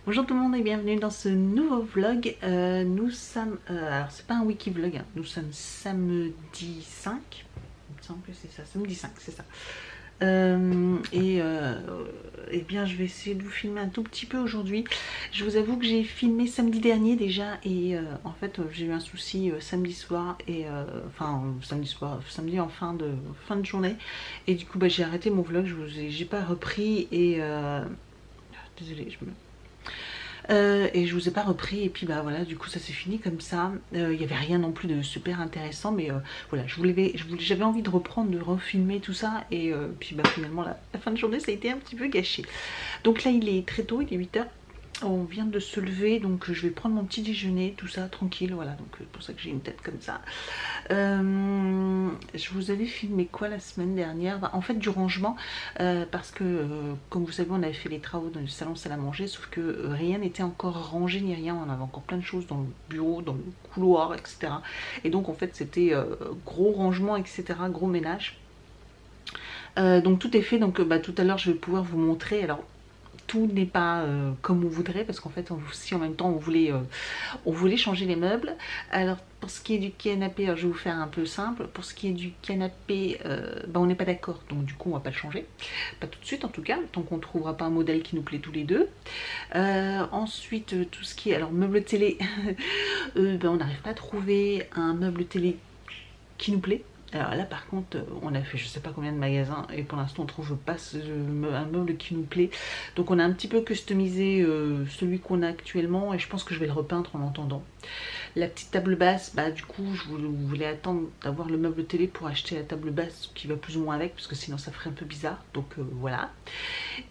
Bonjour tout le monde et bienvenue dans ce nouveau vlog. Nous sommes, alors c'est pas un wiki vlog, hein. Nous sommes samedi 5, il me semble que c'est ça, samedi 5 c'est ça. Et bien je vais essayer de vous filmer un tout petit peu aujourd'hui. Je vous avoue que j'ai filmé samedi dernier déjà et en fait j'ai eu un souci samedi soir et enfin samedi soir, samedi en fin de journée et du coup bah, j'ai arrêté mon vlog, j'ai pas repris et désolée et je vous ai pas repris et puis bah voilà, du coup ça s'est fini comme ça. Il n'y avait rien non plus de super intéressant, mais voilà, j'avais envie de reprendre, de refilmer tout ça et puis bah finalement la fin de journée ça a été un petit peu gâché. Donc là il est très tôt, il est 8h. On vient de se lever, donc je vais prendre mon petit déjeuner, tout ça, tranquille, voilà, donc c'est pour ça que j'ai une tête comme ça. Je vous avais filmé quoi la semaine dernière? En fait du rangement, parce que comme vous savez on avait fait les travaux dans le salon salle à manger, sauf que rien n'était encore rangé ni rien, on avait encore plein de choses dans le bureau, dans le couloir, etc. Et donc en fait c'était gros rangement, etc., gros ménage. Donc tout est fait, donc bah, tout à l'heure je vais pouvoir vous montrer. Alors tout n'est pas comme on voudrait parce qu'en fait si en même temps on voulait changer les meubles. Alors pour ce qui est du canapé, alors, je vais vous faire un peu simple. Pour ce qui est du canapé, bah, on n'est pas d'accord, donc du coup on va pas le changer, pas tout de suite en tout cas, tant qu'on ne trouvera pas un modèle qui nous plaît tous les deux. Ensuite tout ce qui est alors meuble télé, bah, on n'arrive pas à trouver un meuble télé qui nous plaît. Alors là par contre on a fait je sais pas combien de magasins et pour l'instant on trouve pas un meuble qui nous plaît, donc on a un petit peu customisé celui qu'on a actuellement et je pense que je vais le repeindre en entendant. La petite table basse, bah du coup je voulais attendre d'avoir le meuble télé pour acheter la table basse qui va plus ou moins avec parce que sinon ça ferait un peu bizarre, donc voilà.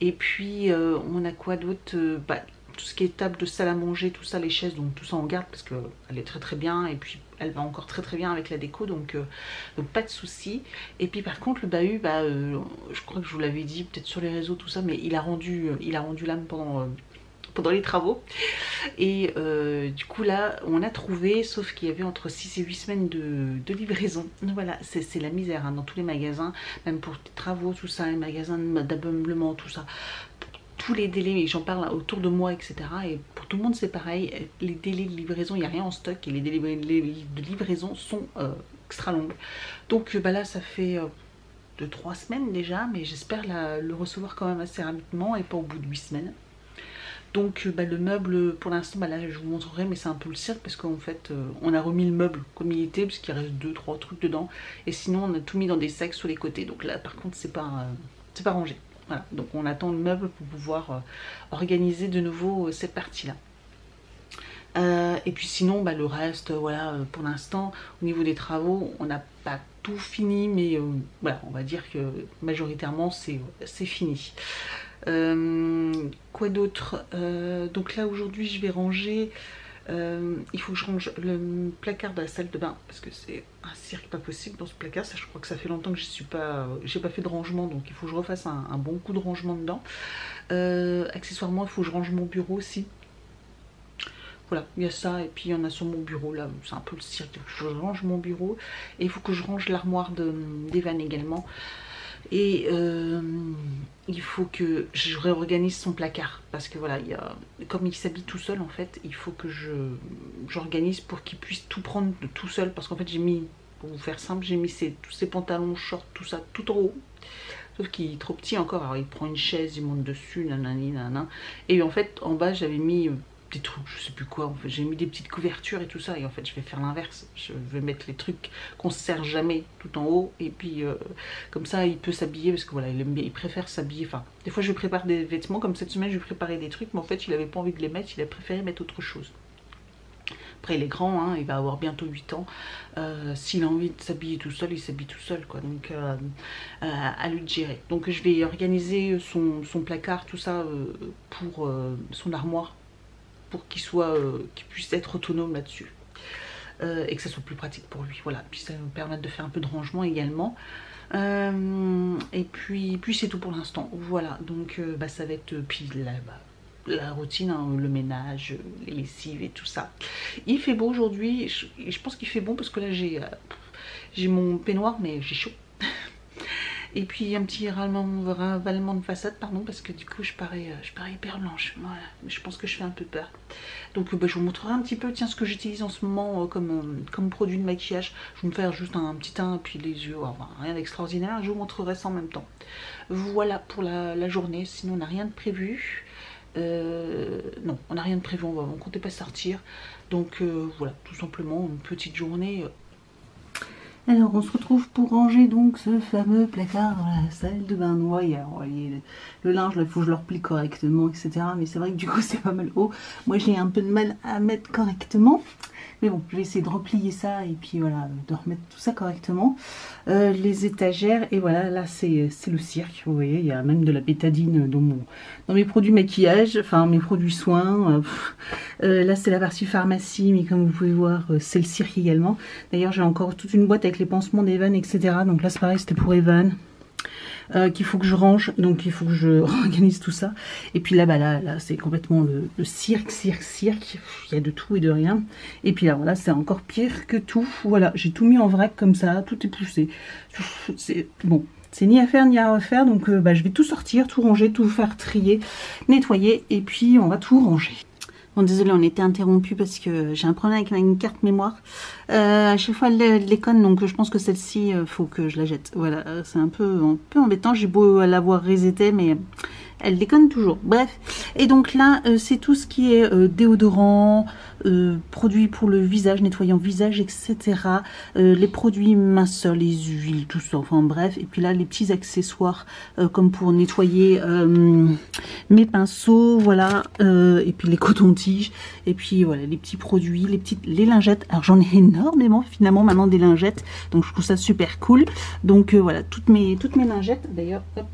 Et puis on a quoi d'autre? Bah, tout ce qui est table de salle à manger, tout ça, les chaises, donc tout ça on garde parce qu'elle est très très bien et puis elle va encore très très bien avec la déco, donc pas de souci. Et puis par contre le bahut, bah, je crois que je vous l'avais dit peut-être sur les réseaux tout ça, mais il a rendu l'âme pendant les travaux. Et du coup là on a trouvé, sauf qu'il y avait entre 6 et 8 semaines de livraison. Voilà, c'est la misère hein, dans tous les magasins, même pour les travaux, tout ça, les magasins d'ameublement, tout ça. Tous les délais, j'en parle autour de moi, etc. Et pour tout le monde c'est pareil, les délais de livraison, il n'y a rien en stock et les délais de livraison sont extra longues. Donc bah là ça fait 2-3 semaines déjà, mais j'espère le recevoir quand même assez rapidement et pas au bout de 8 semaines. Donc bah, le meuble pour l'instant, bah, là je vous montrerai, mais c'est un peu le cirque parce qu'en fait on a remis le meuble comme il était parce qu'il reste 2-3 trucs dedans et sinon on a tout mis dans des sacs sur les côtés, donc là par contre c'est pas rangé. Voilà, donc on attend le meuble pour pouvoir organiser de nouveau cette partie là. Et puis sinon bah, le reste, voilà, pour l'instant au niveau des travaux on n'a pas tout fini, mais voilà, on va dire que majoritairement c'est fini. Quoi d'autre? Donc là aujourd'hui je vais ranger, il faut que je range le placard de la salle de bain parce que c'est un cirque pas possible dans ce placard. Ça, je crois que ça fait longtemps que j'ai pas fait de rangement, donc il faut que je refasse un bon coup de rangement dedans. Accessoirement il faut que je range mon bureau aussi. Voilà, il y a ça, et puis il y en a sur mon bureau là, c'est un peu le cirque. Je range mon bureau et il faut que je range l'armoire d'Evan également. Et il faut que je réorganise son placard parce que voilà, comme il s'habille tout seul en fait, il faut que j'organise pour qu'il puisse tout prendre tout seul, parce qu'en fait j'ai mis, pour vous faire simple, j'ai mis tous ses pantalons, shorts, tout ça tout en haut, sauf qu'il est trop petit encore. Alors il prend une chaise, il monte dessus, nanani nanana, et en fait en bas j'avais mis des trucs, je sais plus quoi, en fait j'ai mis des petites couvertures et tout ça, et en fait je vais faire l'inverse, je vais mettre les trucs qu'on se sert jamais tout en haut, et puis comme ça il peut s'habiller, parce que voilà il préfère s'habiller, enfin des fois je prépare des vêtements, comme cette semaine je lui préparais des trucs, mais en fait il avait pas envie de les mettre, il a préféré mettre autre chose. Après il est grand, hein, il va avoir bientôt 8 ans, s'il a envie de s'habiller tout seul, il s'habille tout seul quoi, donc à lui de gérer. Donc je vais organiser son placard, tout ça, pour son armoire, pour qu'il puisse être autonome là-dessus, et que ça soit plus pratique pour lui. Voilà, puis ça va me permettre de faire un peu de rangement également. Et puis c'est tout pour l'instant. Voilà, donc bah, ça va être puis la routine, hein, le ménage, les lessives et tout ça. Il fait beau aujourd'hui, je pense qu'il fait bon parce que là j'ai mon peignoir, mais j'ai chaud. Et puis un petit ravalement de façade, pardon, parce que du coup je parais hyper blanche. Voilà, je pense que je fais un peu peur. Donc je vous montrerai un petit peu, tiens, ce que j'utilise en ce moment comme produit de maquillage. Je vais me faire juste un petit teint, puis les yeux, enfin, rien d'extraordinaire. Je vous montrerai ça en même temps. Voilà pour la journée, sinon on n'a rien de prévu. Non, on n'a rien de prévu, on ne comptait pas sortir. Donc voilà, tout simplement une petite journée. Alors on se retrouve pour ranger donc ce fameux placard dans la salle de bain noire. Le linge, il faut que je le replie correctement, etc. Mais c'est vrai que du coup c'est pas mal haut. Moi j'ai un peu de mal à mettre correctement. Mais bon, je vais essayer de replier ça et puis voilà, de remettre tout ça correctement. Les étagères, et voilà, là c'est le cirque. Vous voyez, il y a même de la bétadine dans mes produits maquillage, enfin mes produits soins. Là c'est la partie pharmacie, mais comme vous pouvez voir, c'est le cirque également. D'ailleurs j'ai encore toute une boîte avec les pansements d'Evan, etc. Donc là c'est pareil, c'était pour Evan. Qu'il faut que je range, donc il faut que je organise tout ça. Et puis là, là c'est complètement le cirque. Il y a de tout et de rien. Et puis là, voilà, c'est encore pire que tout. Voilà, j'ai tout mis en vrac comme ça, tout est poussé. C'est bon, c'est ni à faire ni à refaire. Donc je vais tout sortir, tout ranger, tout faire trier, nettoyer, et puis on va tout ranger. Bon, désolé, on était interrompu parce que j'ai un problème avec une carte mémoire. À chaque fois, elle déconne, donc je pense que celle-ci, faut que je la jette. Voilà, c'est un peu embêtant. J'ai beau l'avoir resetée, mais elle déconne toujours. Bref, et donc là, c'est tout ce qui est déodorant, produits pour le visage, nettoyant visage, etc. Les produits minceurs, les huiles, tout ça, enfin bref. Et puis là, les petits accessoires comme pour nettoyer mes pinceaux, voilà. Et puis les cotons-tiges, et puis voilà, les petits produits, les lingettes. Alors j'en ai énormément finalement maintenant des lingettes, donc je trouve ça super cool. Donc voilà, toutes mes lingettes, d'ailleurs, hop.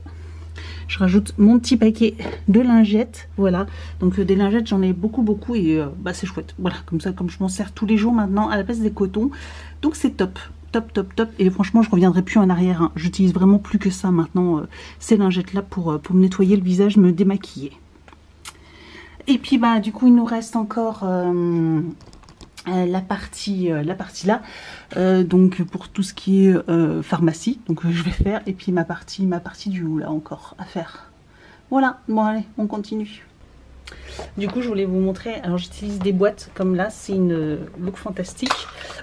Je rajoute mon petit paquet de lingettes, voilà. Donc des lingettes, j'en ai beaucoup et c'est chouette. Voilà, comme ça, comme je m'en sers tous les jours maintenant à la place des cotons. Donc c'est top. Et franchement, je reviendrai plus en arrière. Hein. J'utilise vraiment plus que ça maintenant, ces lingettes-là pour me nettoyer le visage, me démaquiller. Et puis du coup, il nous reste encore la partie là, donc pour tout ce qui est pharmacie, donc je vais faire, et puis ma partie du haut là encore à faire. Voilà, bon allez, on continue. Du coup, je voulais vous montrer, alors j'utilise des boîtes comme là, c'est une Look Fantastique,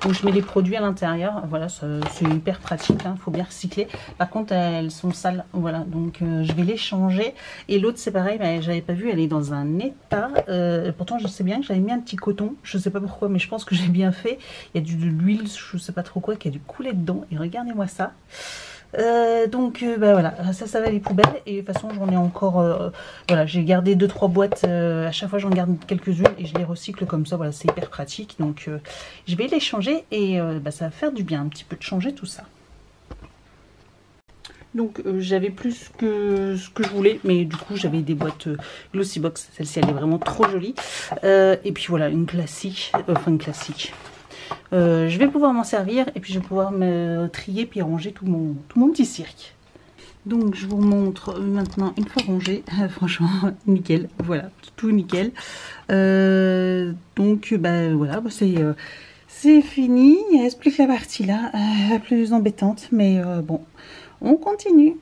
où je mets les produits à l'intérieur. Voilà, c'est hyper pratique, hein, faut bien recycler. Par contre, elles sont sales, voilà, donc je vais les changer. Et l'autre, c'est pareil, mais j'avais pas vu, elle est dans un état. Pourtant, je sais bien que j'avais mis un petit coton, je sais pas pourquoi, mais je pense que j'ai bien fait. Il y a de l'huile, je sais pas trop quoi, qui a dû couler dedans, et regardez-moi ça. Donc voilà, ça va les poubelles, et de toute façon j'en ai encore, voilà, j'ai gardé 2-3 boîtes, à chaque fois j'en garde quelques-unes et je les recycle comme ça, voilà, c'est hyper pratique. Donc je vais les changer, et ça va faire du bien un petit peu de changer tout ça. Donc j'avais plus que ce que je voulais, mais du coup j'avais des boîtes Glossybox, celle-ci elle est vraiment trop jolie, et puis voilà, une classique, je vais pouvoir m'en servir, et puis je vais pouvoir me trier puis ranger tout mon petit cirque. Donc je vous montre maintenant une fois rangé. Franchement nickel, voilà, tout nickel. Donc voilà, c'est fini. Il reste plus que la partie là, la plus embêtante, mais bon, on continue.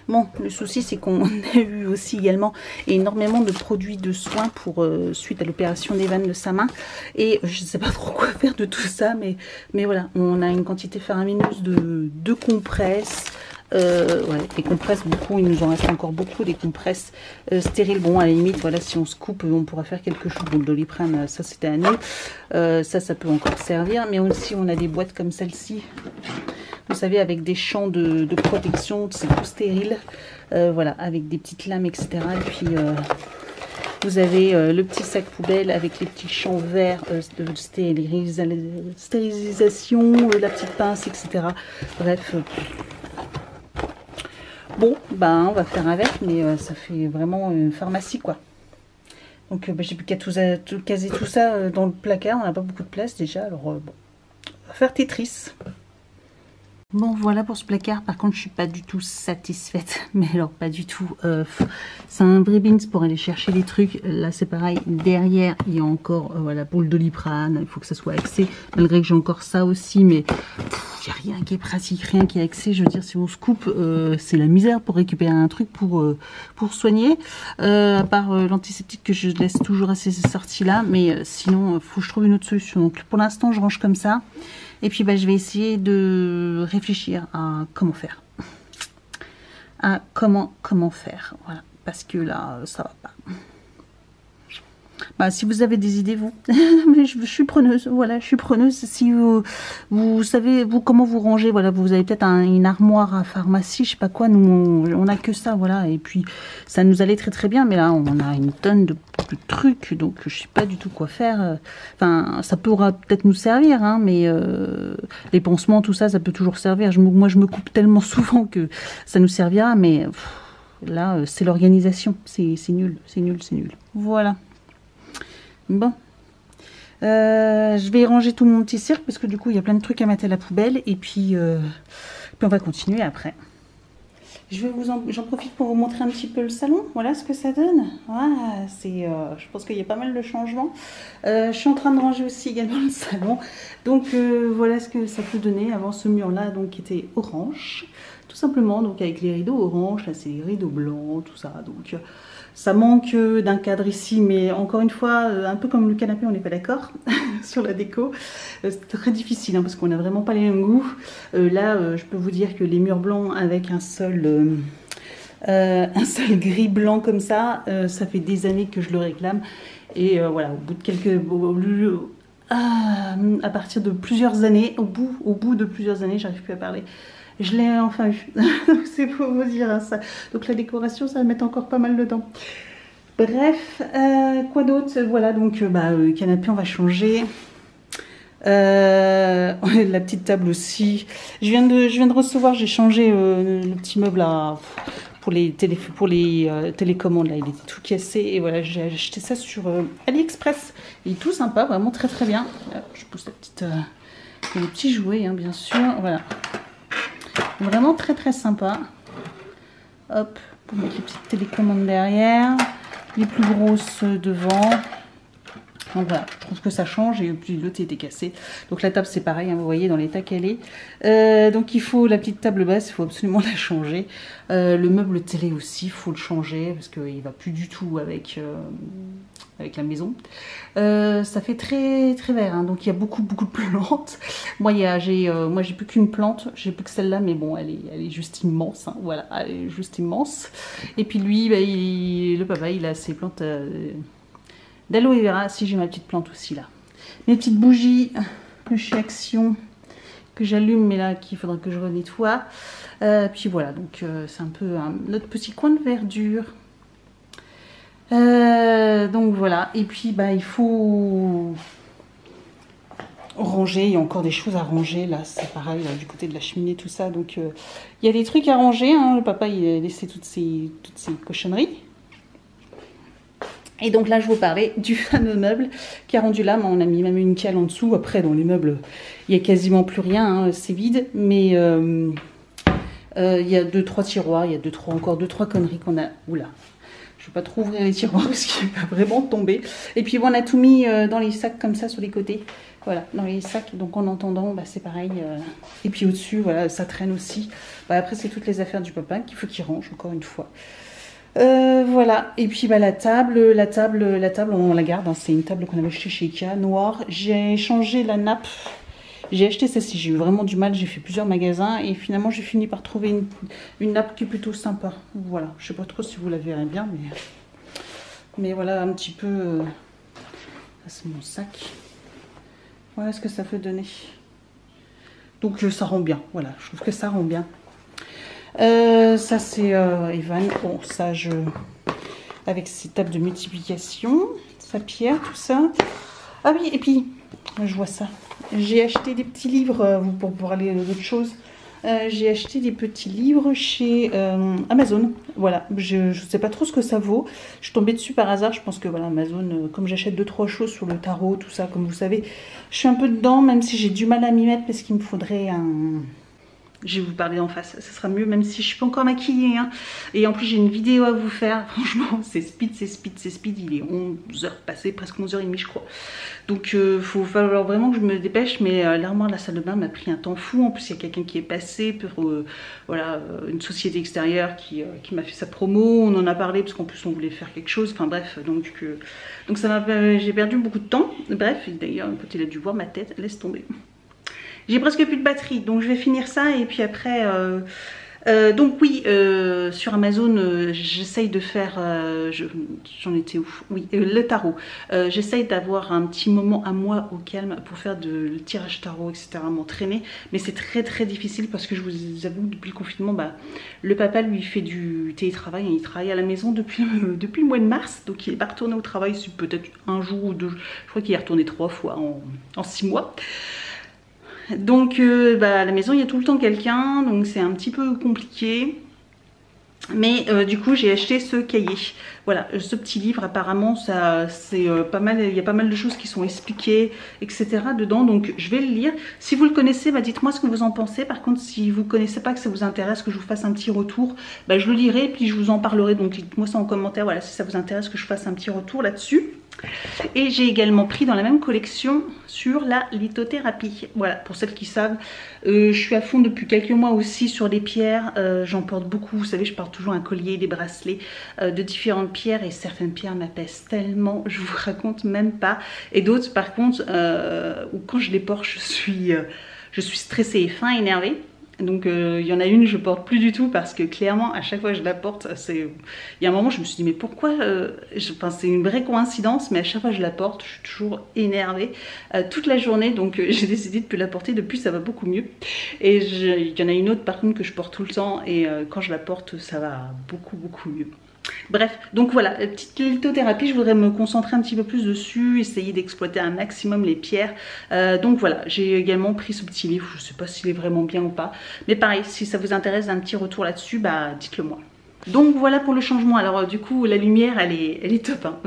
Bon, le souci c'est qu'on a eu aussi également énormément de produits de soins pour suite à l'opération d'Evan de sa main, et je ne sais pas trop quoi faire de tout ça, mais voilà, on a une quantité faramineuse de compresses. Ouais, des compresses, beaucoup, il nous en reste encore beaucoup, des compresses stériles. Bon, à la limite, voilà, si on se coupe, on pourra faire quelque chose. Bon, le Doliprane, ça c'était à nous, ça peut encore servir, mais aussi on a des boîtes comme celle-ci, vous savez, avec des champs de protection, c'est tout stérile, voilà, avec des petites lames, etc. Et puis vous avez le petit sac poubelle avec les petits champs verts de stérilisation, la petite pince, etc. Bref. Bon, on va faire avec, mais ça fait vraiment une pharmacie, quoi. Donc j'ai plus qu'à caser tout ça dans le placard, on n'a pas beaucoup de place déjà, alors bon, on va faire Tetris. Bon, voilà pour ce placard. Par contre, je suis pas du tout satisfaite, mais alors pas du tout. C'est un vrai bins pour aller chercher les trucs. Là c'est pareil, derrière il y a encore voilà, pour le Doliprane, il faut que ça soit axé, malgré que j'ai encore ça aussi, mais il n'y a rien qui est pratique, rien qui est accès. Je veux dire, si on se coupe, c'est la misère pour récupérer un truc pour soigner. À part l'antiseptique que je laisse toujours à ces sorties-là. Mais sinon, faut que je trouve une autre solution. Donc pour l'instant, je range comme ça. Et puis je vais essayer de réfléchir à comment faire. À comment faire. Voilà. Parce que là, ça va pas. Bah, si vous avez des idées, vous, mais je suis preneuse, voilà, je suis preneuse. Si vous savez, vous, comment vous rangez, voilà, vous avez peut-être une armoire à pharmacie, je sais pas quoi, nous, on a que ça, voilà, et puis ça nous allait très très bien, mais là, on a une tonne de trucs, donc je sais pas du tout quoi faire. Enfin, ça pourra peut-être nous servir, hein, mais les pansements, tout ça, ça peut toujours servir. Moi, je me coupe tellement souvent que ça nous servira, mais là, c'est l'organisation, c'est nul, c'est nul, c'est nul. Voilà. Bon, je vais ranger tout mon petit cirque parce que du coup il y a plein de trucs à mettre à la poubelle et puis on va continuer après. J'en profite pour vous montrer un petit peu le salon. Voilà ce que ça donne. Voilà, je pense qu'il y a pas mal de changements. Je suis en train de ranger aussi également le salon. Donc voilà ce que ça peut donner. Avant ce mur là donc qui était orange, tout simplement. Donc avec les rideaux orange, là c'est les rideaux blancs, tout ça. Donc ça manque d'un cadre ici, mais encore une fois, un peu comme le canapé, on n'est pas d'accord sur la déco. C'est très difficile, hein, parce qu'on n'a vraiment pas les mêmes goûts. Là, je peux vous dire que les murs blancs avec un seul gris blanc comme ça fait des années que je le réclame. Et voilà, au bout de à partir de plusieurs années, au bout de plusieurs années, j'arrive plus à parler. Je l'ai enfin eu. C'est pour vous dire hein, ça. Donc la décoration, ça va mettre encore pas mal de temps. Bref, quoi d'autre? Voilà, donc le canapé, on va changer. La petite table aussi. Je viens de recevoir, j'ai changé le petit meuble là, pour les télécommandes. Là, il était tout cassé. Et voilà, j'ai acheté ça sur AliExpress. Il est tout sympa, vraiment très très bien. Je pousse la petite, les petits jouets, hein, bien sûr. Voilà. Vraiment très très sympa. Hop, pour mettre les petites télécommandes derrière, les plus grosses devant. Donc voilà, je trouve que ça change et puis l'autre était cassé. Donc la table c'est pareil, hein, vous voyez dans l'état qu'elle est. Donc il faut la petite table basse, il faut absolument la changer. Le meuble télé aussi, il faut le changer parce qu'il ne va plus du tout avec la maison. Ça fait très très vert, hein, donc il y a beaucoup de plantes. Moi j'ai plus qu'une plante, j'ai plus que celle-là, mais bon elle est juste immense, hein, voilà, elle est juste immense. Et puis lui, le papa il a ses plantes d'aloe vera. Si j'ai ma petite plante aussi là. Mes petites bougies de chez Action que j'allume, mais là qu'il faudra que je renettoie. Puis voilà, donc c'est un peu notre petit coin de verdure. Donc voilà, et puis il faut ranger, il y a encore des choses à ranger, là c'est pareil, là, du côté de la cheminée, tout ça, donc il y a des trucs à ranger, hein. Le papa il a laissé toutes ces cochonneries. Et donc là je vous parlais du fameux meuble qui a rendu là, on a mis même une cale en dessous. Après dans les meubles il n'y a quasiment plus rien, hein, c'est vide, mais il y a 2-3 tiroirs, il y a encore 2-3 conneries qu'on a, oula. Je ne vais pas trop ouvrir les tiroirs parce qu'il va vraiment tomber. Et puis bon, on a tout mis dans les sacs comme ça sur les côtés. Voilà, dans les sacs. Donc en entendant, c'est pareil. Et puis au-dessus, voilà, ça traîne aussi. Après, c'est toutes les affaires du papa qu'il faut qu'il range, encore une fois. Voilà. Et puis la table, on la garde. Hein. C'est une table qu'on avait achetée chez Ikea, noire. J'ai changé la nappe. J'ai acheté celle-ci, j'ai eu vraiment du mal, j'ai fait plusieurs magasins et finalement j'ai fini par trouver une nappe qui est plutôt sympa. Voilà, je sais pas trop si vous la verrez bien, mais voilà un petit peu. Ça c'est mon sac. Voilà ce que ça peut donner. Donc ça rend bien, voilà, je trouve que ça rend bien. Ça c'est Evan, bon ça avec ses tables de multiplication, sa pierre, tout ça. Ah oui, et puis je vois ça. J'ai acheté des petits livres pour parler d'autre chose. J'ai acheté des petits livres chez Amazon. Voilà, je ne sais pas trop ce que ça vaut. Je suis tombée dessus par hasard. Je pense que voilà, Amazon, comme j'achète 2-3 choses sur le tarot, tout ça, comme vous savez, je suis un peu dedans, même si j'ai du mal à m'y mettre parce qu'il me faudrait je vais vous parler en face, ça sera mieux, même si je suis pas encore maquillée, hein. Et en plus j'ai une vidéo à vous faire, franchement c'est speed, c'est speed, c'est speed, il est 11h passé, presque 11h30 je crois. Donc faut falloir vraiment que je me dépêche, mais l'armoire de la salle de bain m'a pris un temps fou. En plus il y a quelqu'un qui est passé pour voilà, une société extérieure qui m'a fait sa promo, on en a parlé parce qu'en plus on voulait faire quelque chose, enfin bref, donc ça m'a, j'ai perdu beaucoup de temps. Bref, d'ailleurs quand il a dû voir ma tête, laisse tomber. J'ai presque plus de batterie, donc je vais finir ça et puis après... donc oui, sur Amazon, j'essaye de faire... j'en étais où? Oui, le tarot. J'essaye d'avoir un petit moment à moi au calme pour faire le tirage tarot, etc., m'entraîner. Mais c'est très très difficile parce que je vous avoue, depuis le confinement, bah, le papa lui fait du télétravail. Il travaille à la maison depuis le mois de mars. Donc il n'est pas retourné au travail, c'est peut-être un jour ou deux. Je crois qu'il est retourné 3 fois en 6 mois. Donc bah, à la maison il y a tout le temps quelqu'un, donc c'est un petit peu compliqué. Mais du coup j'ai acheté ce cahier, voilà, ce petit livre. Apparemment ça c'est pas mal, il y a pas mal de choses qui sont expliquées, etc. dedans, donc je vais le lire. Si vous le connaissez, bah, dites-moi ce que vous en pensez. Par contre si vous ne connaissez pas, que ça vous intéresse que je vous fasse un petit retour, bah, je le lirai puis je vous en parlerai. Donc dites-moi ça en commentaire, voilà, si ça vous intéresse que je fasse un petit retour là-dessus. Et j'ai également pris dans la même collection sur la lithothérapie. Voilà, pour celles qui savent, je suis à fond depuis quelques mois aussi sur les pierres. J'en porte beaucoup, vous savez, je porte toujours un collier, des bracelets de différentes pierres. Et certaines pierres m'apaisent tellement, je vous raconte même pas. Et d'autres par contre, quand je les porte, je suis stressée et fin, énervée. Donc il y en a une je porte plus du tout parce que clairement à chaque fois que je la porte, il y a un moment je me suis dit mais pourquoi enfin, c'est une vraie coïncidence, mais à chaque fois que je la porte je suis toujours énervée toute la journée. Donc j'ai décidé de plus la porter. Depuis ça va beaucoup mieux. Et il y en a une autre par contre que je porte tout le temps et quand je la porte ça va beaucoup mieux. Bref, donc voilà, petite lithothérapie, je voudrais me concentrer un petit peu plus dessus, essayer d'exploiter un maximum les pierres. Donc voilà, j'ai également pris ce petit livre, je ne sais pas s'il est vraiment bien ou pas. Mais pareil, si ça vous intéresse d'un petit retour là-dessus, bah dites-le moi. Donc voilà pour le changement. Alors du coup la lumière elle est top, hein.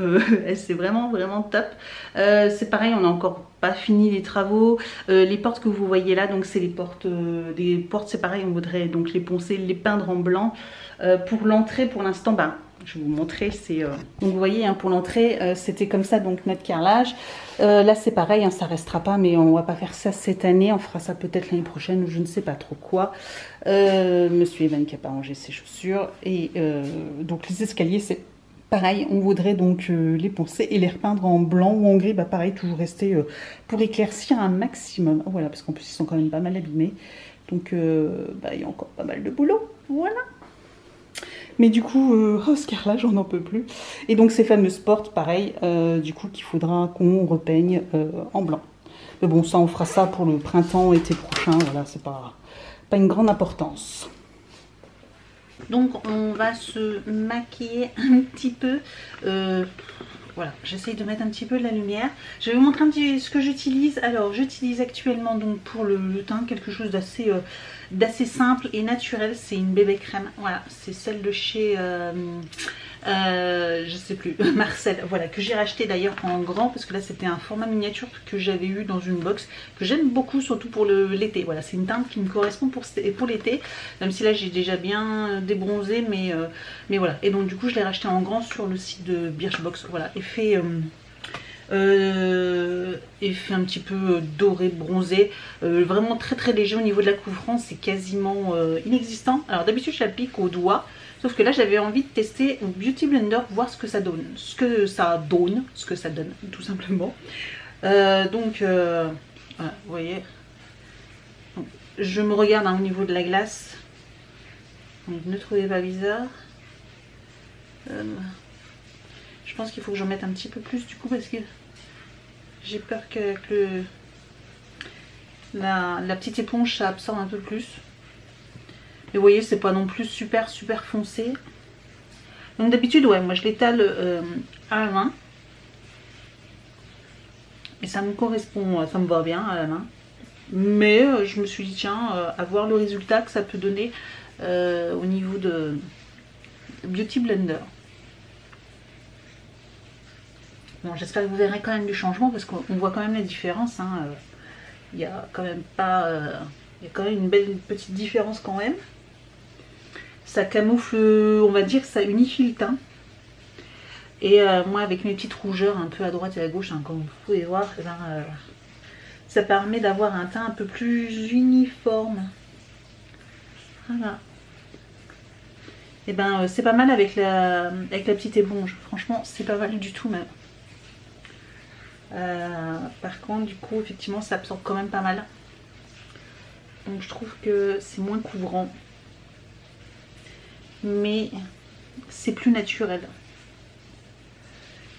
C'est vraiment top. C'est pareil, on n'a encore pas fini les travaux. Les portes que vous voyez là, donc c'est les portes, des portes c'est pareil, on voudrait donc les poncer, les peindre en blanc. Pour l'entrée pour l'instant, bah, je vais vous montrer, c'est donc vous voyez hein, pour l'entrée c'était comme ça, donc notre carrelage. Là c'est pareil, hein, ça restera pas, mais on va pas faire ça cette année, on fera ça peut-être l'année prochaine ou je ne sais pas trop quoi. Monsieur Evan qui a pas rangé ses chaussures. Et donc les escaliers c'est pareil, on voudrait donc les poncer et les repeindre en blanc ou en gris. Bah pareil, toujours rester pour éclaircir un maximum. Voilà, parce qu'en plus ils sont quand même pas mal abîmés. Donc bah, il y a encore pas mal de boulot. Voilà. Mais du coup, Oscar là, j'en peux plus. Et donc ces fameuses portes, pareil, du coup qu'il faudra qu'on repeigne en blanc. Mais bon, ça on fera ça pour le printemps, été prochain. Voilà, c'est pas une grande importance. Donc on va se maquiller un petit peu. Voilà, j'essaye de mettre un petit peu de la lumière. Je vais vous montrer un petit ce que j'utilise. Alors j'utilise actuellement donc pour le teint quelque chose d'assez simple et naturel. C'est une bébé crème. Voilà, c'est celle de chez je sais plus, Marcel, voilà, que j'ai racheté d'ailleurs en grand parce que là c'était un format miniature que j'avais eu dans une box que j'aime beaucoup, surtout pour l'été. Voilà, c'est une teinte qui me correspond pour l'été, même si là j'ai déjà bien débronzé, mais voilà. Et donc du coup je l'ai racheté en grand sur le site de Birchbox. Voilà, effet un petit peu doré, bronzé, vraiment très léger au niveau de la couvrance, c'est quasiment inexistant. Alors d'habitude je l'applique au doigt. Sauf que là j'avais envie de tester au Beauty Blender, voir ce que ça donne, tout simplement. Donc voilà, vous voyez, donc, je me regarde hein, au niveau de la glace. Donc ne trouvez pas bizarre. Je pense qu'il faut que j'en mette un petit peu plus du coup parce que j'ai peur qu'avec la petite éponge ça absorbe un peu plus. Mais vous voyez, c'est pas non plus super foncé. Donc d'habitude, ouais, moi je l'étale à la main. Et ça me correspond, ça me va bien à la main. Mais je me suis dit, tiens, à voir le résultat que ça peut donner au niveau de Beauty Blender. Bon, j'espère que vous verrez quand même du changement parce qu'on voit quand même la différence. Hein. Il n'y a quand même pas... Il y a quand même une belle petite différence quand même. Ça camoufle, on va dire, ça unifie le teint. Et moi avec mes petites rougeurs un peu à droite et à gauche, hein, comme vous pouvez voir, eh ben, ça permet d'avoir un teint un peu plus uniforme. Voilà. Et ben c'est pas mal avec la petite éponge. Franchement c'est pas mal du tout même. Par contre du coup effectivement ça absorbe quand même pas mal. Donc je trouve que c'est moins couvrant. Mais c'est plus naturel.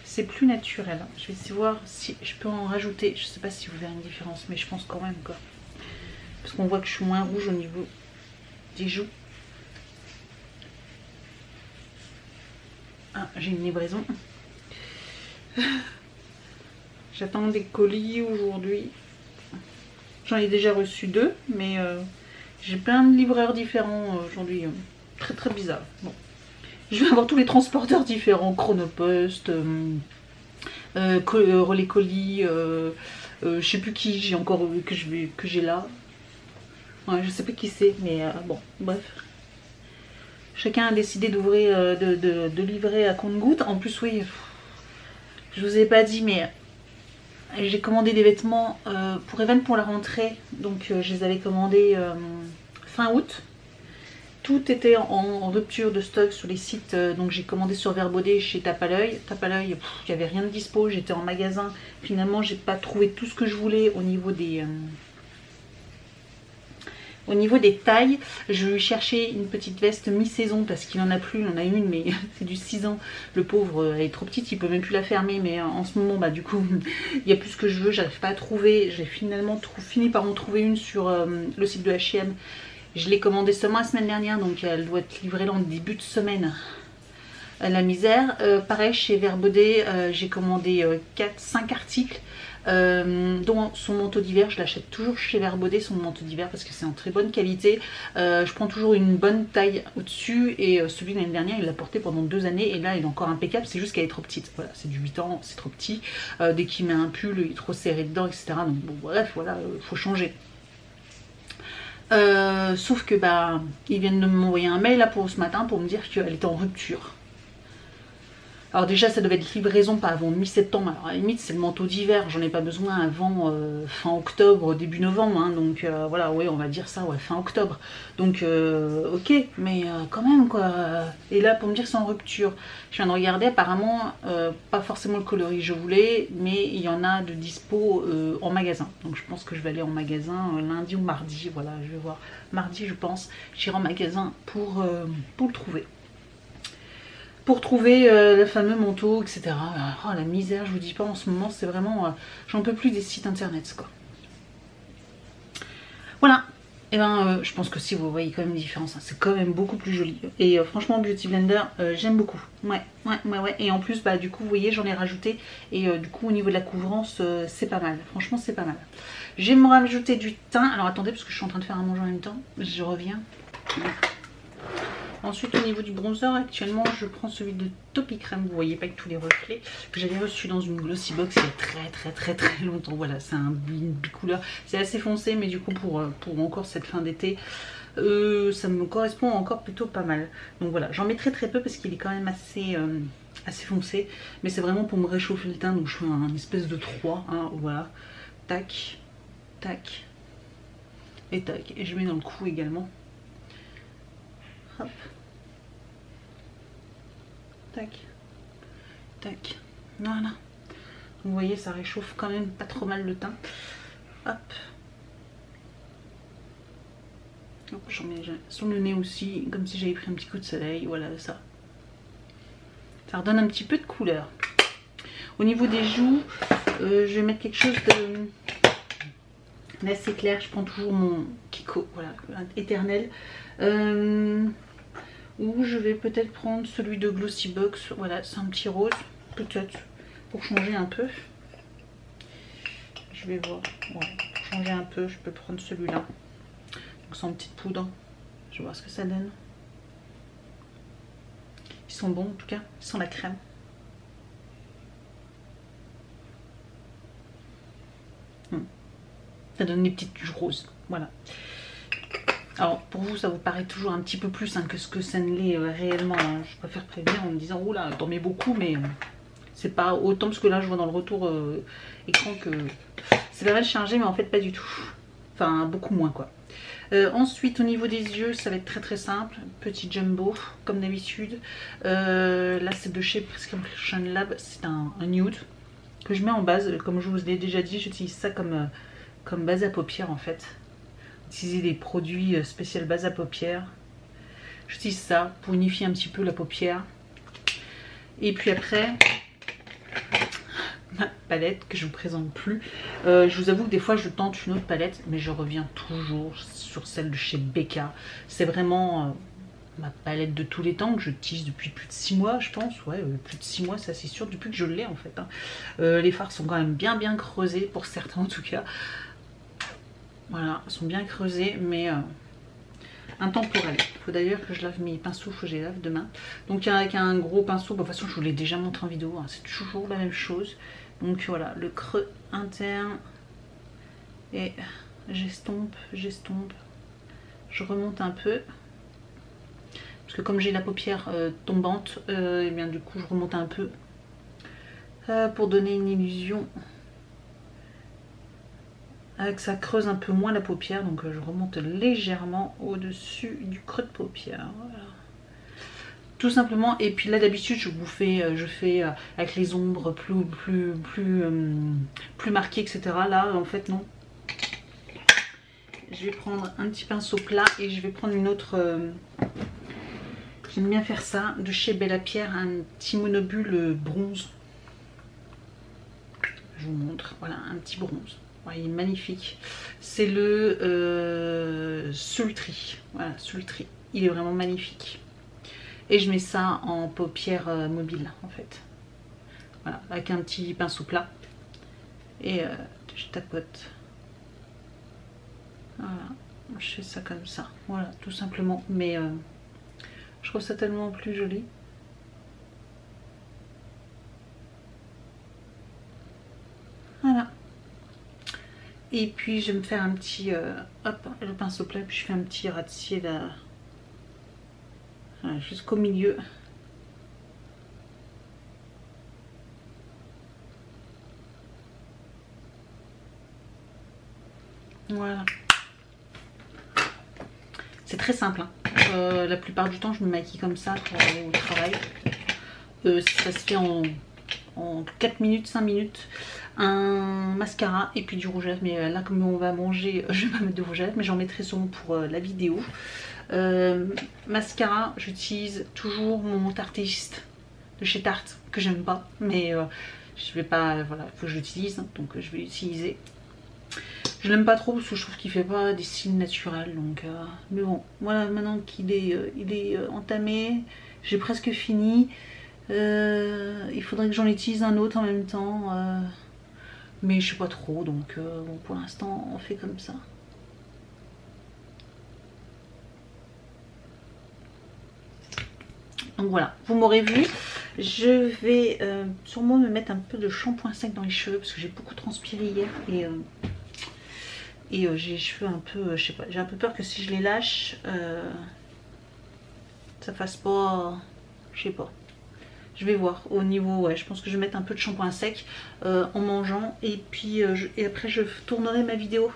C'est plus naturel. Je vais essayer de voir si je peux en rajouter. Je sais pas si vous verrez une différence, mais je pense quand même quoi. Parce qu'on voit que je suis moins rouge au niveau des joues. Ah, j'ai une livraison. J'attends des colis aujourd'hui. J'en ai déjà reçu 2, mais j'ai plein de livreurs différents aujourd'hui. Très très bizarre. Bon. Je vais avoir tous les transporteurs différents. Chronopost, relais colis, je sais plus qui j'ai encore que j'ai là. Ouais, je sais pas qui c'est, mais bon, bref. Chacun a décidé d'ouvrir, de livrer à compte-gouttes. En plus, oui, je vous ai pas dit, mais j'ai commandé des vêtements pour Even pour la rentrée. Donc, je les avais commandés fin août. Tout était en rupture de stock sur les sites, donc j'ai commandé sur Verbaudet chez Tape à l'œil. Tape à l'œil, il n'y avait rien de dispo, j'étais en magasin. Finalement, j'ai pas trouvé tout ce que je voulais au niveau des tailles. Je lui cherchais une petite veste mi-saison parce qu'il en a plus, il en a une, mais c'est du 6 ans. Le pauvre, elle est trop petite, il peut même plus la fermer, mais en ce moment, bah du coup, il n'y a plus ce que je veux, j'arrive pas à trouver. J'ai finalement fini par en trouver une sur le site de H&M. Je l'ai commandée seulement la semaine dernière, donc elle doit être livrée là en début de semaine. La misère. Pareil, chez Verbaudet, j'ai commandé 5 articles, dont son manteau d'hiver. Je l'achète toujours chez Verbaudet, son manteau d'hiver, parce que c'est en très bonne qualité. Je prends toujours une bonne taille au-dessus, et celui de l'année dernière, il l'a porté pendant 2 années, et là, il est encore impeccable. C'est juste qu'elle est trop petite. Voilà, c'est du 8 ans, c'est trop petit. Dès qu'il met un pull, il est trop serré dedans, etc. Donc, bon, bref, voilà, faut changer. Sauf que bah ils viennent de m'envoyer un mail là pour ce matin pour me dire qu'elle était en rupture. Alors déjà ça devait être livraison pas avant mi-septembre. Alors à la limite c'est le manteau d'hiver, j'en ai pas besoin avant fin octobre, début novembre, hein. Donc voilà, ouais, on va dire ça, ouais, fin octobre. Donc ok, mais quand même quoi. Et là pour me dire que c'est en rupture, je viens de regarder, apparemment pas forcément le coloris que je voulais, mais il y en a de dispo en magasin. Donc je pense que je vais aller en magasin lundi ou mardi, voilà, je vais voir. Mardi je pense, j'irai en magasin pour le trouver. Pour trouver le fameux manteau, etc. Oh la misère, je vous dis pas, en ce moment c'est vraiment... j'en peux plus des sites internet quoi. Voilà. Et ben je pense que si vous voyez quand même une différence, hein, c'est quand même beaucoup plus joli. Et franchement Beauty Blender, j'aime beaucoup. Ouais. Et en plus bah du coup vous voyez j'en ai rajouté. Et du coup au niveau de la couvrance c'est pas mal. Franchement c'est pas mal. Je vais me rajouter du teint. Alors attendez parce que je suis en train de faire à manger en même temps. Je reviens. Ensuite au niveau du bronzer, actuellement je prends celui de Topi Crème, vous voyez pas avec tous les reflets, que j'avais reçu dans une glossy box il y a très longtemps. Voilà, c'est une bicouleur, c'est assez foncé mais du coup pour encore cette fin d'été, ça me correspond encore plutôt pas mal. Donc voilà, j'en mettrai très peu parce qu'il est quand même assez foncé, mais c'est vraiment pour me réchauffer le teint, donc je fais un espèce de 3, hein, voilà, tac, tac, et tac, et je mets dans le cou également. Hop. Tac, tac, voilà. Vous voyez, ça réchauffe quand même pas trop mal le teint. Hop. J'en mets sur le nez aussi, comme si j'avais pris un petit coup de soleil. Voilà, ça. Ça redonne un petit peu de couleur. Au niveau des joues, je vais mettre quelque chose d'assez clair. Je prends toujours mon Kiko, voilà, éternel. Ou je vais peut-être prendre celui de Glossy Box, voilà, c'est un petit rose, peut-être, pour changer un peu. Je vais voir, ouais, pour changer un peu, je peux prendre celui-là. Donc sans petite poudre, je vais voir ce que ça donne. Ils sont bons en tout cas, ils sont la crème. Ça donne des petites touches roses, voilà. Alors pour vous ça vous paraît toujours un petit peu plus hein, que ce que ça ne l'est réellement, hein. Je préfère prévenir en me disant oh là t'en mets beaucoup, mais c'est pas autant, parce que là je vois dans le retour écran que c'est pas mal chargé, mais en fait pas du tout, enfin beaucoup moins quoi. Ensuite au niveau des yeux ça va être très très simple, petit jumbo comme d'habitude. Là c'est de chez Prescription Lab, c'est un nude que je mets en base, comme je vous l'ai déjà dit, j'utilise ça comme base à paupières en fait. Utiliser des produits spéciaux base à paupières, j'utilise ça pour unifier un petit peu la paupière. Et puis après ma palette que je vous présente plus, je vous avoue que des fois je tente une autre palette, mais je reviens toujours sur celle de chez Becca. C'est vraiment ma palette de tous les temps que j'utilise depuis plus de 6 mois je pense, ouais plus de 6 mois ça c'est sûr, depuis que je l'ai en fait hein. Les fards sont quand même bien creusés pour certains en tout cas, voilà, ils sont bien creusés mais intemporel. Il faut d'ailleurs que je lave mes pinceaux, faut que je les lave demain. Donc avec un gros pinceau, de toute façon je vous l'ai déjà montré en vidéo, hein, c'est toujours la même chose. Donc voilà, le creux interne et j'estompe, je remonte un peu. Parce que comme j'ai la paupière tombante, et bien du coup je remonte un peu pour donner une illusion. Que ça creuse un peu moins la paupière, donc je remonte légèrement au-dessus du creux de paupière, voilà. Tout simplement. Et puis là d'habitude je fais avec les ombres plus marquées, etc. Là en fait non. Je vais prendre un petit pinceau plat et je vais prendre une autre. J'aime bien faire ça, de chez Bella Pierre, un petit monobule bronze. Je vous montre, voilà, un petit bronze. Ouais, il est magnifique. C'est le Sultry. Voilà, Sultry. Il est vraiment magnifique. Et je mets ça en paupière mobile en fait. Voilà, avec un petit pinceau plat. Et je tapote. Voilà, je fais ça comme ça. Voilà, tout simplement. Mais je trouve ça tellement plus joli. Voilà. Et puis je vais me faire un petit hop, le pinceau plat, puis je fais un petit ras-de-cils là, voilà, jusqu'au milieu. Voilà. C'est très simple hein. La plupart du temps je me maquille comme ça pour aller au travail. Ça se fait en 4 minutes, 5 minutes. Un mascara et puis du rouge à lèvres, mais là comme on va manger je vais pas mettre de rouge à lèvres, mais j'en mettrai sûrement pour la vidéo. Mascara, j'utilise toujours mon Tarteiste de chez Tarte que j'aime pas, mais je vais pas, voilà, il faut que je l'utilise, hein, donc je vais l'utiliser. Je l'aime pas trop parce que je trouve qu'il fait pas des cils naturels, donc mais bon, voilà, maintenant qu'il est, entamé, j'ai presque fini. Il faudrait que j'en utilise un autre en même temps, mais je sais pas trop, donc bon, pour l'instant on fait comme ça. Donc voilà, vous m'aurez vu. Je vais sûrement me mettre un peu de shampoing sec dans les cheveux parce que j'ai beaucoup transpiré hier et j'ai les cheveux un peu, je sais pas, j'ai un peu peur que si je les lâche, ça fasse pas, je sais pas. Je vais voir au niveau, ouais, je pense que je vais mettre un peu de shampoing sec en mangeant. Et puis et après je tournerai ma vidéo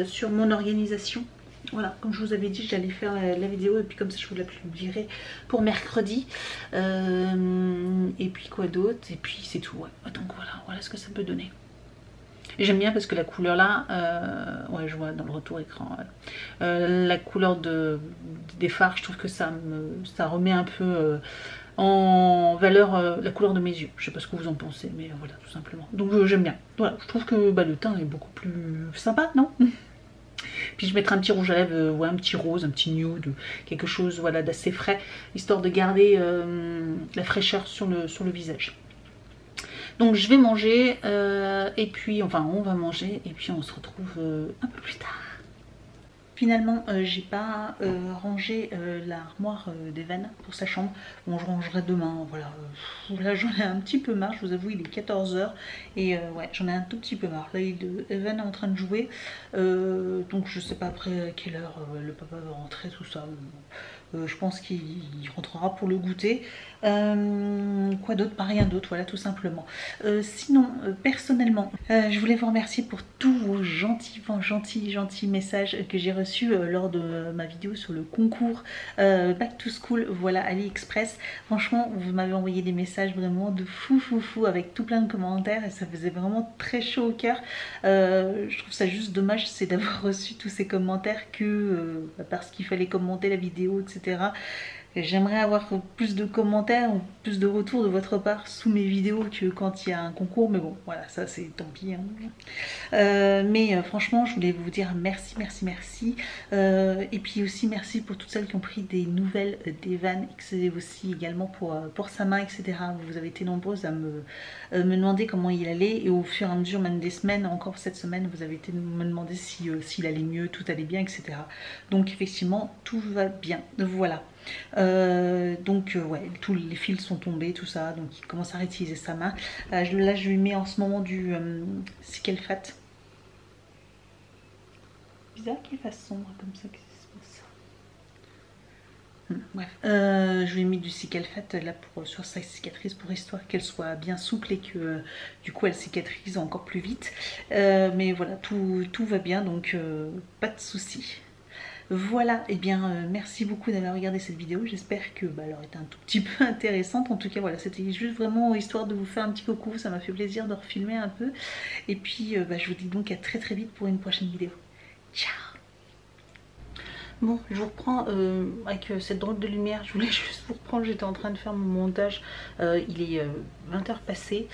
sur mon organisation. Voilà, comme je vous avais dit, j'allais faire la vidéo et puis comme ça je vous la publierai pour mercredi. Et puis quoi d'autre? Et puis c'est tout, ouais. Donc voilà ce que ça peut donner. Et j'aime bien parce que la couleur là, ouais je vois dans le retour écran, ouais. La couleur des fards, je trouve que ça remet un peu en valeur la couleur de mes yeux. Je sais pas ce que vous en pensez, mais voilà, tout simplement. Donc j'aime bien. Voilà, je trouve que le teint est beaucoup plus sympa, non? Puis je mettrai un petit rouge à lèvres, ouais, un petit rose, un petit nude, quelque chose voilà, d'assez frais, histoire de garder la fraîcheur sur le visage. Donc je vais manger, on va manger, et puis on se retrouve un peu plus tard. Finalement, j'ai pas rangé l'armoire d'Evan pour sa chambre. Bon, je rangerai demain. Voilà, là j'en ai un petit peu marre. Je vous avoue, il est 14 h et ouais, j'en ai un tout petit peu marre. Là, Evan est en train de jouer, donc je sais pas après à quelle heure le papa va rentrer, tout ça. Je pense qu'il rentrera pour le goûter. Quoi d'autre? Pas rien d'autre, voilà, tout simplement. Sinon, personnellement, je voulais vous remercier pour tous vos gentils messages que j'ai reçus lors de ma vidéo sur le concours Back to School, voilà, AliExpress. Franchement, vous m'avez envoyé des messages vraiment de fou avec tout plein de commentaires et ça faisait vraiment très chaud au cœur. Je trouve ça juste dommage, c'est d'avoir reçu tous ces commentaires que parce qu'il fallait commenter la vidéo, etc. J'aimerais avoir plus de commentaires ou plus de retours de votre part sous mes vidéos que quand il y a un concours, mais bon, voilà, ça c'est tant pis. Mais franchement, je voulais vous dire merci. Et puis aussi merci pour toutes celles qui ont pris des nouvelles d'Evan, et c'est aussi également pour sa main, etc. Vous avez été nombreuses à me demander comment il allait, et au fur et à mesure, même des semaines, encore cette semaine, vous avez été me demander s'il allait mieux, tout allait bien, etc. Donc effectivement, tout va bien. Voilà. Ouais, tous les fils sont tombés, tout ça, donc il commence à réutiliser sa main. Là je lui mets en ce moment du Cycalfat. Bizarre qu'il fasse sombre comme ça, qu'est-ce qui se passe? Bref, je lui ai mis du Cycalfat là sur sa cicatrice pour histoire qu'elle soit bien souple et que du coup elle cicatrise encore plus vite. Mais voilà, tout va bien, donc pas de soucis. Voilà, et bien merci beaucoup d'avoir regardé cette vidéo, j'espère que elle aurait été un tout petit peu intéressante. En tout cas voilà, c'était juste vraiment histoire de vous faire un petit coucou, ça m'a fait plaisir de refilmer un peu. Et puis je vous dis donc à très vite pour une prochaine vidéo. Ciao. Bon, je vous reprends avec cette drôle de lumière, je voulais juste vous reprendre, j'étais en train de faire mon montage, il est 20 h passées.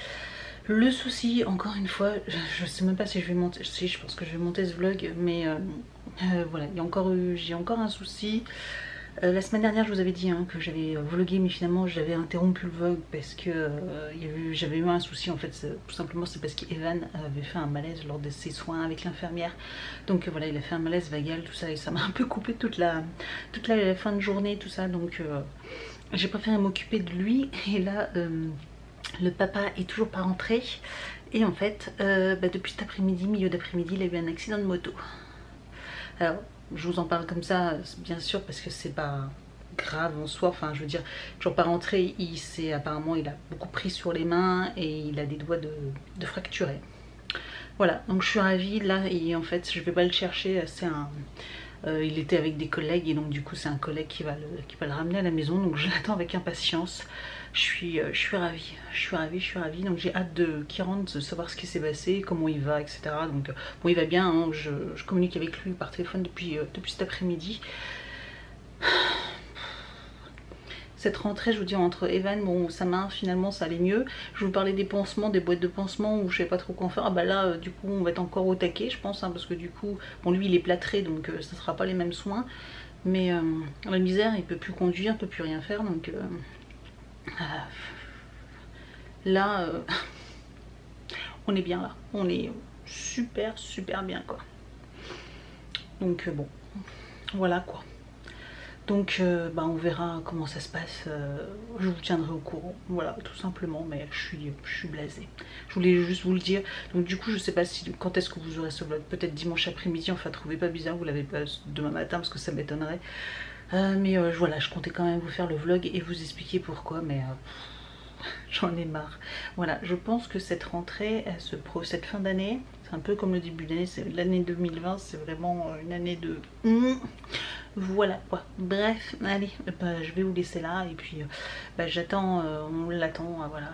Le souci, encore une fois, je sais même pas si je vais monter, si je pense que je vais monter ce vlog, mais voilà, j'ai encore un souci. La semaine dernière, je vous avais dit que j'avais vlogué, mais finalement j'avais interrompu le vlog parce que j'avais eu un souci. En fait, tout simplement, c'est parce qu'Evan avait fait un malaise lors de ses soins avec l'infirmière. Donc voilà, il a fait un malaise vagal, tout ça, et ça m'a un peu coupé toute la fin de journée, tout ça. Donc j'ai préféré m'occuper de lui. Et là, le papa est toujours pas rentré. Et en fait, depuis cet après-midi, milieu d'après-midi, il a eu un accident de moto. Alors, je vous en parle comme ça, bien sûr, parce que c'est pas grave en soi. Enfin, je veux dire, toujours pas rentré, apparemment, il a beaucoup pris sur les mains et il a des doigts de fracturés. Voilà, donc je suis ravie là, et en fait, je vais pas le chercher, il était avec des collègues et donc du coup c'est un collègue qui va le ramener à la maison, donc je l'attends avec impatience. Je suis ravie, donc j'ai hâte qu'il rentre, de savoir ce qui s'est passé, comment il va, etc. Donc bon, il va bien, hein, je communique avec lui par téléphone depuis cet après-midi. Cette rentrée, je vous dis, entre Evan, bon, sa main, finalement, ça allait mieux. Je vous parlais des pansements, des boîtes de pansements où je sais pas trop quoi en faire. Ah bah là, du coup, on va être encore au taquet, je pense, hein, parce que du coup, bon, lui, il est plâtré, donc ça sera pas les mêmes soins. Mais la misère, il peut plus conduire, il peut plus rien faire, donc là, on est bien là. On est super bien, quoi. Donc bon, voilà, quoi. Donc on verra comment ça se passe, je vous tiendrai au courant, voilà, tout simplement, mais je suis blasée. Je voulais juste vous le dire. Donc du coup, je sais pas quand est-ce que vous aurez ce vlog, peut-être dimanche après-midi, enfin trouvez pas bizarre, vous l'avez pas demain matin parce que ça m'étonnerait. Mais voilà, je comptais quand même vous faire le vlog et vous expliquer pourquoi, mais j'en ai marre. Voilà, je pense que cette rentrée, cette fin d'année, c'est un peu comme le début d'année, c'est l'année 2020, c'est vraiment une année de... Voilà quoi. Bref, allez, je vais vous laisser là et puis j'attends, on l'attend, voilà,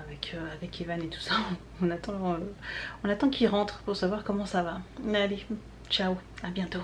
avec Evan et tout ça. On attend qu'il rentre pour savoir comment ça va. Allez, ciao, à bientôt.